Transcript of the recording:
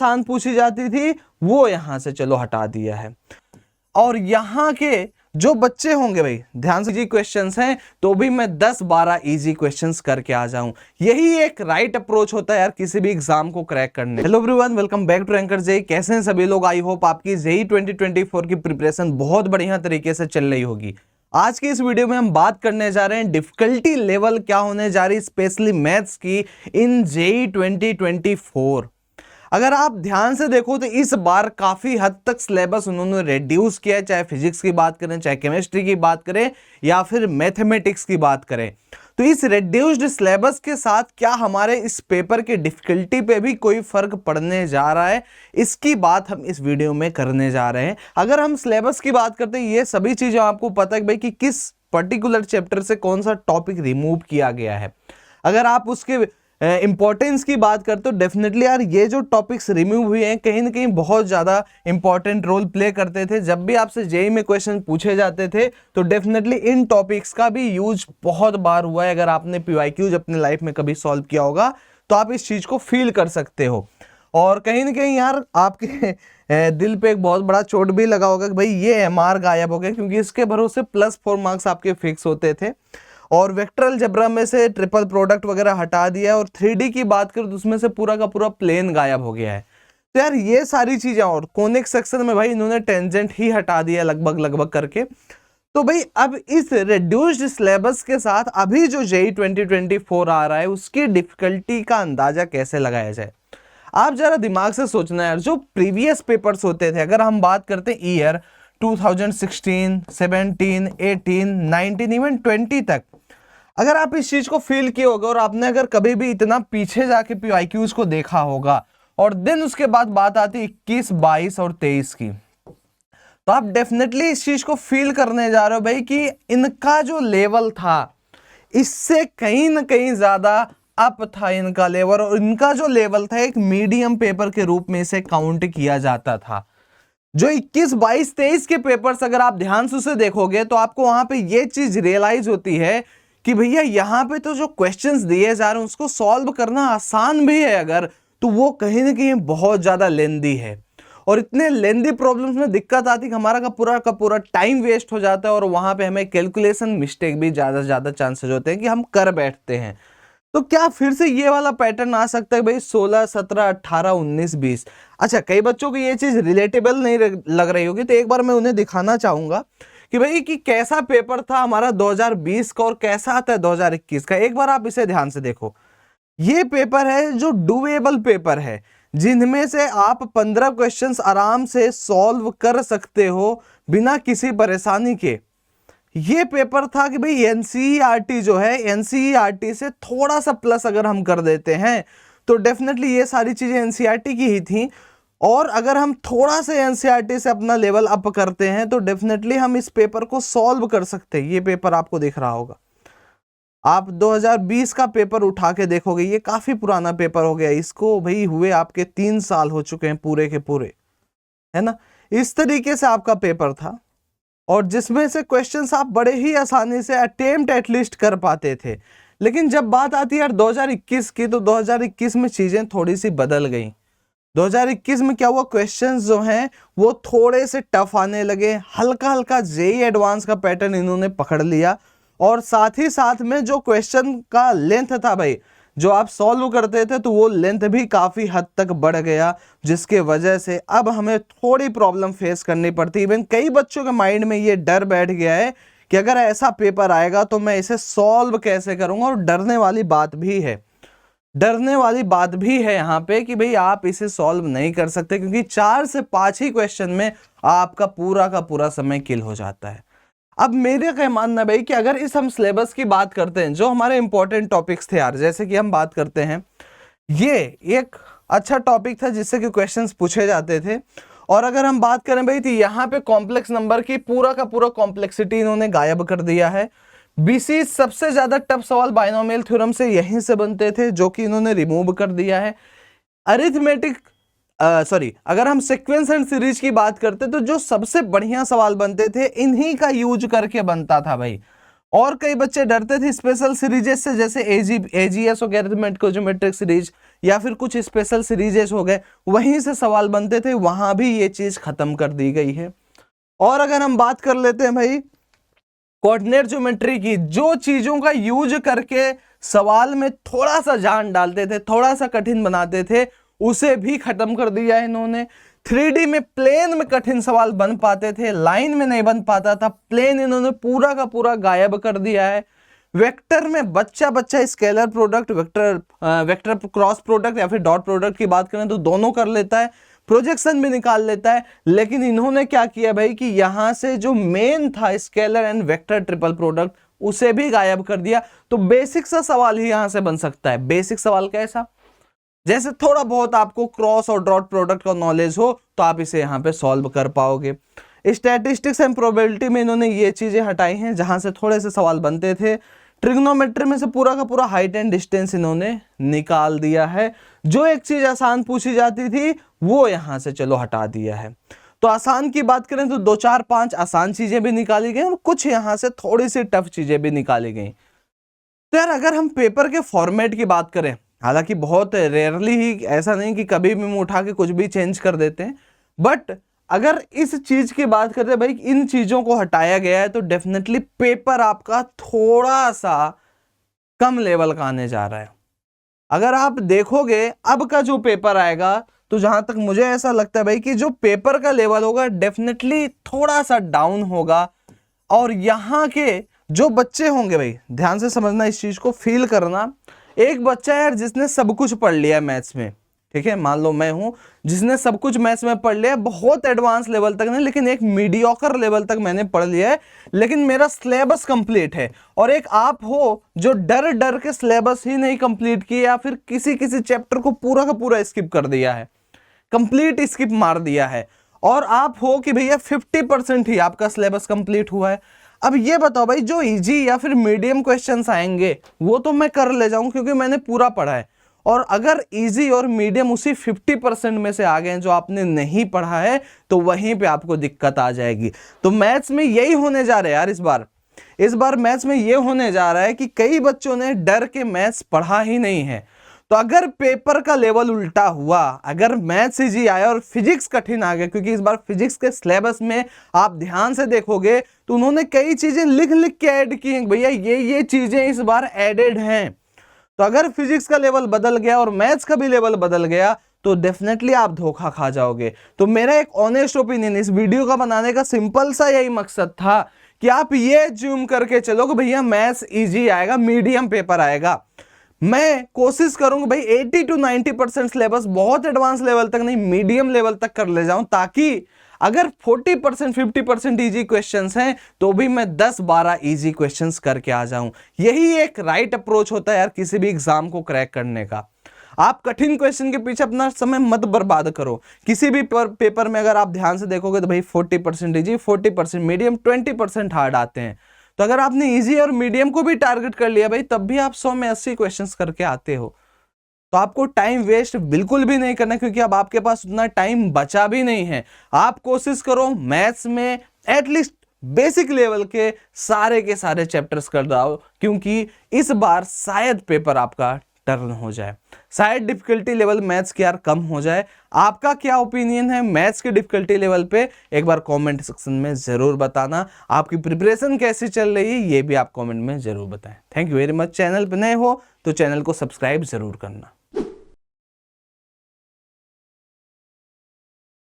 आसान पूछी जाती थी वो यहां से चलो हटा दिया है। और यहाँ के जो बच्चे होंगे भाई ध्यान से, इजी क्वेश्चंस हैं तो भी मैं 10-12 इजी क्वेश्चंस करके आ जाऊं, यही एक राइट अप्रोच होता है यार किसी भी एग्जाम को क्रैक करने। Hello everyone, welcome back to anchor JE. कैसे हैं सभी लोग? आई होप आपकी जेई 2024 की प्रिपरेशन बहुत बढ़िया तरीके से चल रही होगी। आज की इस वीडियो में हम बात करने जा रहे हैं डिफिकल्टी लेवल क्या होने जा रही स्पेशली मैथ्स की इन जेई 2024। अगर आप ध्यान से देखो तो इस बार काफी हद तक सिलेबस उन्होंने रिड्यूस किया है, चाहे फिजिक्स की बात करें, चाहे केमिस्ट्री की बात करें या फिर मैथमेटिक्स की बात करें। तो इस रिड्यूस्ड सिलेबस के साथ क्या हमारे इस पेपर की डिफिकल्टी पे भी कोई फर्क पड़ने जा रहा है, इसकी बात हम इस वीडियो में करने जा रहे हैं। अगर हम सिलेबस की बात करते हैं, ये सभी चीजें आपको पता है भाई कि किस पर्टिकुलर चैप्टर से कौन सा टॉपिक रिमूव किया गया है। अगर आप उसके इंपॉर्टेंस की बात करते हो, डेफिनेटली यार ये जो टॉपिक्स रिमूव हुए हैं कहीं ना कहीं बहुत ज्यादा इंपॉर्टेंट रोल प्ले करते थे। जब भी आपसे जेईई में क्वेश्चन पूछे जाते थे तो डेफिनेटली इन टॉपिक्स का भी यूज बहुत बार हुआ है। अगर आपने पीवाईक्यूज अपने लाइफ में कभी सॉल्व किया होगा तो आप इस चीज को फील कर सकते हो। और कहीं ना कहीं यार आपके दिल पे एक बहुत बड़ा चोट भी लगा होगा कि भाई ये एमआर गायब हो गया, क्योंकि इसके भरोसे +4 मार्क्स आपके फिक्स होते थे। और वेक्टर अलजेब्रा में से ट्रिपल प्रोडक्ट वगैरह हटा दिया और 3D की बात करें तो उसमें से पूरा का पूरा प्लेन गायब हो गया है। तो यार ये सारी चीजें, और कोनिक सेक्शन में भाई इन्होंने टेंजेंट ही हटा दिया लगभग करके। तो भाई अब इस रिड्यूस्ड सिलेबस के साथ अभी जो जेईई 2024 आ रहा है उसकी डिफिकल्टी का अंदाजा कैसे लगाया जाए। आप जरा दिमाग से सोचना यार, जो प्रीवियस पेपर्स होते थे, अगर हम बात करते हैं ईयर 2016, 17, 18, 19, इवन 20 तक, अगर आप इस चीज को फील किए होगा और आपने अगर कभी भी इतना पीछे जाके पीवाईक्यूज को देखा होगा और देन उसके बाद बात आती 21, 22 और 23 की, तो आप डेफिनेटली इस चीज को फील करने जा रहे हो भाई कि इनका जो लेवल था इससे कहीं ना कहीं ज्यादा अप था इनका लेवल, और इनका जो लेवल था एक मीडियम पेपर के रूप में इसे काउंट किया जाता था। जो 21, 22, 23 के पेपर्स अगर आप ध्यान से उसे देखोगे तो आपको वहां पे ये चीज रियलाइज होती है कि भैया यहाँ पे तो जो क्वेश्चंस दिए जा रहे हैं उसको सॉल्व करना आसान भी है अगर, तो वो कहीं ना कहीं बहुत ज्यादा लेंदी है। और इतने लेंदी प्रॉब्लम्स में दिक्कत आती है कि हमारा का पूरा टाइम वेस्ट हो जाता है और वहां पे हमें कैलकुलेशन मिस्टेक भी ज्यादा से ज्यादा चांसेस होते हैं कि हम कर बैठते हैं। तो क्या फिर से ये वाला पैटर्न आ सकता है भाई 16, 17, 18, 19, 20? अच्छा, कई बच्चों को ये चीज रिलेटेबल नहीं लग रही होगी, तो एक बार मैं उन्हें दिखाना चाहूंगा कि भाई कि कैसा पेपर था हमारा 2020 का और कैसा आता है 2021 का। एक बार आप इसे ध्यान से देखो। ये पेपर है जो डुएबल पेपर है, जिनमें से आप 15 क्वेश्चंस आराम से सॉल्व कर सकते हो बिना किसी परेशानी के। ये पेपर था कि भाई एनसीईआरटी जो है, एनसीईआरटी से थोड़ा सा प्लस अगर हम कर देते हैं तो डेफिनेटली ये सारी चीजें एनसीईआरटी की ही थी, और अगर हम थोड़ा सा एनसीईआरटी से अपना लेवल अप करते हैं तो डेफिनेटली हम इस पेपर को सॉल्व कर सकते हैं। ये पेपर आपको दिख रहा होगा, आप 2020 का पेपर उठा के देखोगे, ये काफी पुराना पेपर हो गया, इसको भाई हुए आपके 3 साल हो चुके हैं पूरे के पूरे, है ना। इस तरीके से आपका पेपर था और जिसमें से क्वेश्चंस आप बड़े ही आसानी से अटेम्प्ट एटलीस्ट कर पाते थे। लेकिन जब बात आती है यार 2021 की, तो 2021 में चीजें थोड़ी सी बदल गई। 2021 में क्या हुआ, क्वेश्चंस जो हैं वो थोड़े से टफ आने लगे, हल्का हल्का जेईई एडवांस का पैटर्न इन्होंने पकड़ लिया, और साथ ही साथ में जो क्वेश्चन का लेंथ था भाई, जो आप सॉल्व करते थे तो वो लेंथ भी काफी हद तक बढ़ गया, जिसके वजह से अब हमें थोड़ी प्रॉब्लम फेस करनी पड़ती है। इवन कई बच्चों के माइंड में ये डर बैठ गया है कि अगर ऐसा पेपर आएगा तो मैं इसे सॉल्व कैसे करूंगा। और डरने वाली बात भी है यहाँ पे कि भाई आप इसे सॉल्व नहीं कर सकते, क्योंकि 4 से 5 ही क्वेश्चन में आपका पूरा का पूरा समय किल हो जाता है। अब मेरे क्या मानना भाई कि अगर इस हम सिलेबस की बात करते हैं, जो हमारे इंपॉर्टेंट टॉपिक्स थे यार, जैसे कि हम बात करते हैं, ये एक अच्छा टॉपिक था जिससे कि क्वेश्चंस पूछे जाते थे। और अगर हम बात करें भाई तो यहाँ पे कॉम्प्लेक्स नंबर की पूरा का पूरा कॉम्प्लेक्सिटी इन्होंने गायब कर दिया है। बीसी सबसे ज्यादा टफ सवाल बाइनोमियल थ्योरम से यहीं से बनते थे, जो कि इन्होंने रिमूव कर दिया है। अरिथमेटिक अगर हम सीक्वेंस एंड सीरीज की बात करते तो जो सबसे बढ़िया सवाल बनते थे इन्हीं का यूज करके बनता था भाई। और कई बच्चे डरते थे स्पेशल सीरीजेस से, जैसे एजीएस और अरिथमेटिक ज्योमेट्रिक सीरीज, या फिर कुछ स्पेशल सीरीजेस हो गए, वहीं से सवाल बनते थे, वहां भी ये चीज खत्म कर दी गई है। और अगर हम बात कर लेते हैं भाई कोऑर्डिनेट ज्योमेट्री की, जो चीजों का यूज करके सवाल में थोड़ा सा जान डालते थे, थोड़ा सा कठिन बनाते थे, उसे भी खत्म कर दिया है इन्होंने। 3D में प्लेन में कठिन सवाल बन पाते थे, लाइन में नहीं बन पाता था, प्लेन इन्होंने पूरा का पूरा गायब कर दिया है। वेक्टर में बच्चा scalar product, vector cross product या फिर डॉट प्रोडक्ट की बात करें तो दोनों कर लेता है, प्रोजेक्शन भी निकाल लेता है। लेकिन इन्होंने क्या किया भाई कि यहां से जो मेन था scalar and vector triple product, उसे भी गायब कर दिया। तो बेसिक सा सवाल ही यहां से बन सकता है। बेसिक सवाल कैसा, जैसे थोड़ा बहुत आपको क्रॉस और डॉट प्रोडक्ट का नॉलेज हो तो आप इसे यहां पे सॉल्व कर पाओगे। स्टैटिस्टिक्स एंड प्रोबेबिलिटी में इन्होंने ये चीजें हटाई हैं जहां से थोड़े से सवाल बनते थे। ट्रिग्नोमेट्री में से पूरा का पूरा हाइट एंड डिस्टेंस इन्होंने निकाल दिया है। जो एक चीज आसान पूछी जाती थी वो यहां से चलो हटा दिया है। तो आसान की बात करें तो 2 4 5 आसान चीजें भी निकाली गई और कुछ यहां से थोड़ी सी टफ चीजें भी निकाली गई। तो यार अगर हम पेपर के फॉर्मेट की बात करें, हालांकि बहुत रेयरली ही, ऐसा नहीं कि कभी भी हम उठा के कुछ भी चेंज कर देते हैं, बट अगर इस चीज की बात करते हैं भाई इन चीजों को हटाया गया है तो डेफिनेटली पेपर आपका थोड़ा सा कम लेवल का आने जा रहा है। अगर आप देखोगे अब का जो पेपर आएगा तो जहां तक मुझे ऐसा लगता है भाई कि जो पेपर का लेवल होगा डेफिनेटली थोड़ा सा डाउन होगा। और यहाँ के जो बच्चे होंगे भाई, ध्यान से समझना, इस चीज को फील करना। एक बच्चा यार जिसने सब कुछ पढ़ लिया मैथ्स में, ठीक है, मान लो मैं हूं जिसने सब कुछ मैथ्स में पढ़ लिया, बहुत एडवांस लेवल तक नहीं लेकिन एक मीडियोकर लेवल तक मैंने पढ़ लिया है, लेकिन मेरा सिलेबस कंप्लीट है। और एक आप हो जो डर डर के सिलेबस ही नहीं कंप्लीट किया या फिर किसी किसी चैप्टर को पूरा का पूरा स्किप कर दिया है, कंप्लीट स्किप मार दिया है। और आप हो कि भैया 50% ही आपका सिलेबस कंप्लीट हुआ है। अब ये बताओ भाई जो इजी या फिर मीडियम क्वेश्चंस आएंगे वो तो मैं कर ले जाऊं क्योंकि मैंने पूरा पढ़ा है। और अगर इजी और मीडियम उसी 50% में से आ गए जो आपने नहीं पढ़ा है तो वहीं पे आपको दिक्कत आ जाएगी। तो मैथ्स में यही होने जा रहा है यार, इस बार मैथ्स में ये होने जा रहा है कि कई बच्चों ने डर के मैथ्स पढ़ा ही नहीं है। तो अगर पेपर का लेवल उल्टा हुआ, अगर मैथ्स इजी आया और फिजिक्स कठिन आ गया, क्योंकि इस बार फिजिक्स के सिलेबस में आप ध्यान से देखोगे तो उन्होंने कई चीजें लिख लिख के ऐड की हैं, भैया ये चीजें इस बार एडेड हैं। तो अगर फिजिक्स का लेवल बदल गया और मैथ्स का भी लेवल बदल गया तो डेफिनेटली आप धोखा खा जाओगे। तो मेरा एक ऑनेस्ट ओपिनियन, इस वीडियो का बनाने का सिंपल सा यही मकसद था कि आप ये ज्यूम करके चलो कि भैया मैथ्स इजी आएगा, मीडियम पेपर आएगा। मैं कोशिश करूंगा भाई 80 to 90% सिलेबस बहुत एडवांस लेवल तक नहीं, मीडियम लेवल तक कर ले जाऊं, ताकि अगर 40% 50% इजी क्वेश्चंस हैं तो भी मैं 10-12 इजी क्वेश्चंस करके आ जाऊं। यही एक राइट अप्रोच होता है यार किसी भी एग्जाम को क्रैक करने का। आप कठिन क्वेश्चन के पीछे अपना समय मत बर्बाद करो। किसी भी पेपर में अगर आप ध्यान से देखोगे तो भाई 40% इजी, 40% मीडियम, 20% हार्ड आते हैं। तो अगर आपने इजी और मीडियम को भी टारगेट कर लिया भाई तब भी आप 100 में 80 क्वेश्चंस करके आते हो। तो आपको टाइम वेस्ट बिल्कुल भी नहीं करना, क्योंकि अब आपके पास उतना टाइम बचा भी नहीं है। आप कोशिश करो मैथ्स में एटलीस्ट बेसिक लेवल के सारे चैप्टर्स कर दो, क्योंकि इस बार शायद पेपर आपका टर्न हो जाए, शायद डिफिकल्टी लेवल मैथ्स की यार कम हो जाए। आपका क्या ओपिनियन है मैथ्स के डिफिकल्टी लेवल पे, एक बार कमेंट सेक्शन में जरूर बताना। आपकी प्रिपरेशन कैसी चल रही है ये भी आप कमेंट में जरूर बताएं। Thank you very much. Channel पे नए हो तो चैनल को सब्सक्राइब जरूर करना।